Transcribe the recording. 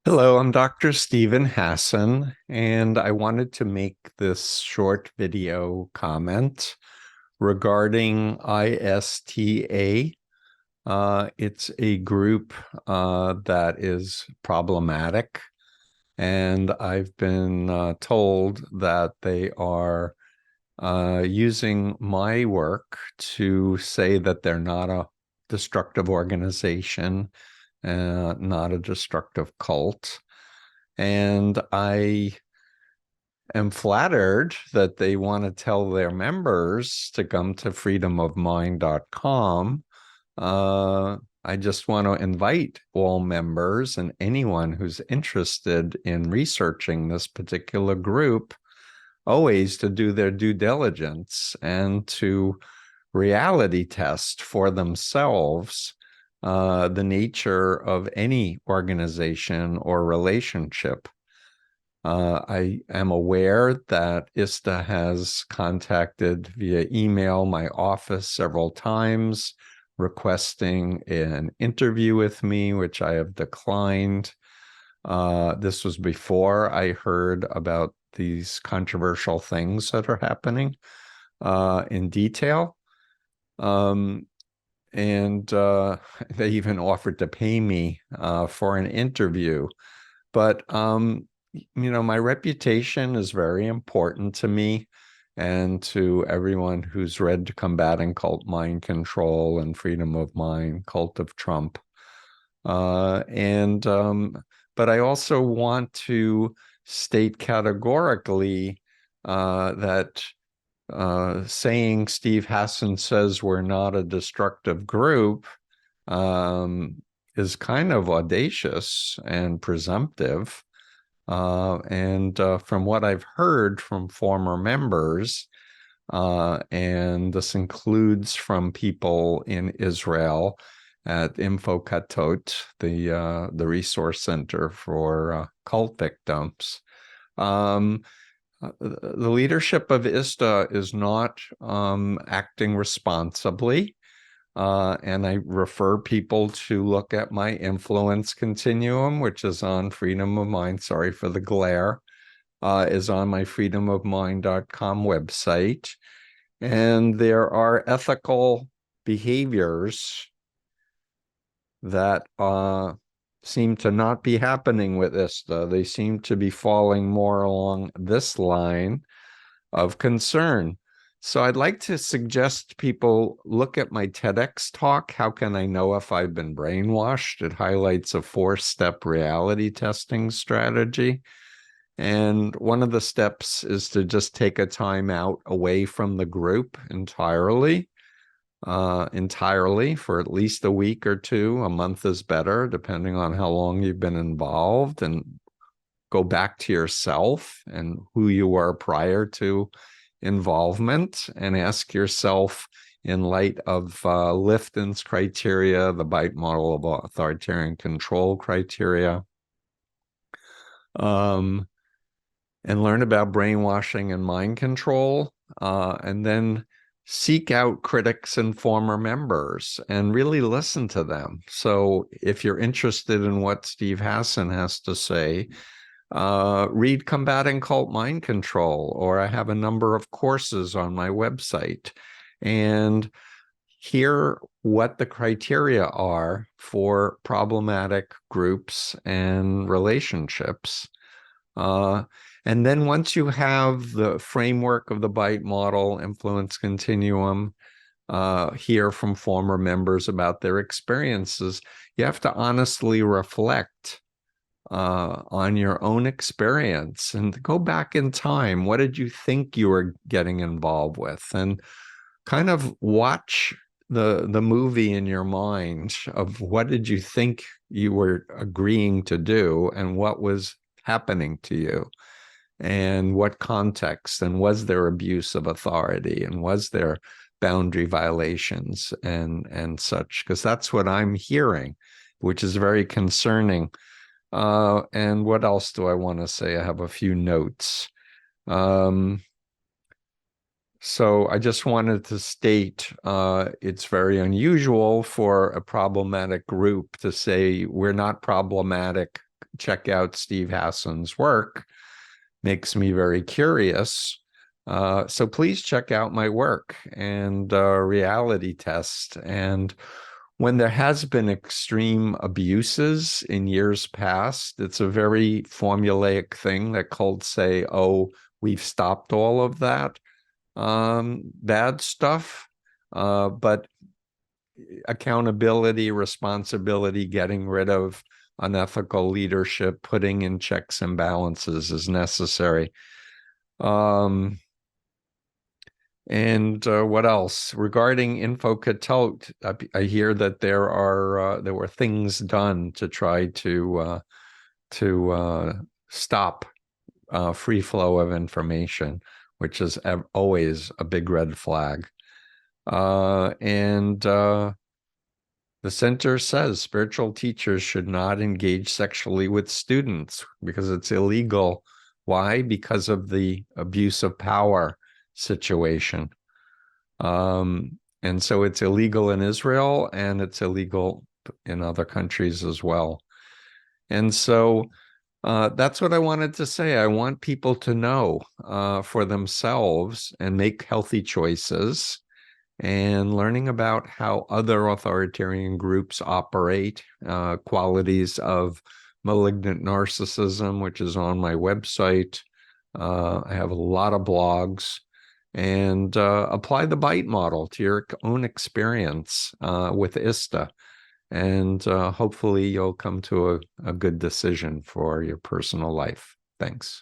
Hello, I'm Dr. Steven Hassan, and I wanted to make this short video comment regarding ISTA. It's a group that is problematic, and I've been told that they are using my work to say that they're not a destructive organization, not a destructive cult. And I am flattered that they want to tell their members to come to freedomofmind.com. I just want to invite all members and anyone who's interested in researching this particular group always to do their due diligence and to reality test for themselves the nature of any organization or relationship. I am aware that ISTA has contacted via email my office several times requesting an interview with me, which I have declined. This was before I heard about these controversial things that are happening in detail. And they even offered to pay me for an interview. But my reputation is very important to me and to everyone who's read Combating Cult Mind Control and Freedom of Mind, Cult of Trump. But I also want to state categorically that saying Steve Hassan says we're not a destructive group is kind of audacious and presumptive. And from what I've heard from former members, and this includes from people in Israel at Infokatot, the resource center for cult victims, the leadership of ISTA is not acting responsibly. And I refer people to look at my influence continuum, which is on Freedom of Mind. Sorry for the glare, is on my freedomofmind.com website. And there are ethical behaviors that seem to not be happening with ISTA. They seem to be falling more along this line of concern. So I'd like to suggest people look at my TEDx talk, How Can I Know If I've Been Brainwashed? It highlights a 4-step reality testing strategy. And one of the steps is to just take a time out away from the group entirely for at least a week or two. A month is better, depending on how long you've been involved, and go back to yourself and who you were prior to involvement and ask yourself, in light of Lifton's criteria, the Bite model of authoritarian control criteria, and learn about brainwashing and mind control, and then seek out critics and former members and really listen to them. So if you're interested in what Steve Hassan has to say, read Combating Cult Mind Control, or I have a number of courses on my website, and hear what the criteria are for problematic groups and relationships. And then once you have the framework of the Bite model, influence continuum, hear from former members about their experiences, you have to honestly reflect on your own experience and go back in time. What did you think you were getting involved with? And kind of watch the movie in your mind of what did you think you were agreeing to do and what was happening to you, and what context, and was there abuse of authority, and was there boundary violations and such, because that's what I'm hearing, which is very concerning. And what else do I want to say? I have a few notes. So I just wanted to state it's very unusual for a problematic group to say we're not problematic check out Steve Hassan's work makes me very curious. So please check out my work and reality test. And when there has been extreme abuses in years past, it's a very formulaic thing that cults say, oh, we've stopped all of that bad stuff. But accountability, responsibility, getting rid of unethical leadership, putting in checks and balances is necessary. And what else? Regarding InfoCatot, I hear that there were things done to try to stop free flow of information, which is always a big red flag. And the center says spiritual teachers should not engage sexually with students because it's illegal. Why? Because of the abuse of power situation. And so it's illegal in Israel and it's illegal in other countries as well. And so that's what I wanted to say. I want people to know for themselves and make healthy choices, and learning about how other authoritarian groups operate, qualities of malignant narcissism, which is on my website. I have a lot of blogs, and apply the BITE model to your own experience with ISTA. And hopefully you'll come to a good decision for your personal life. Thanks.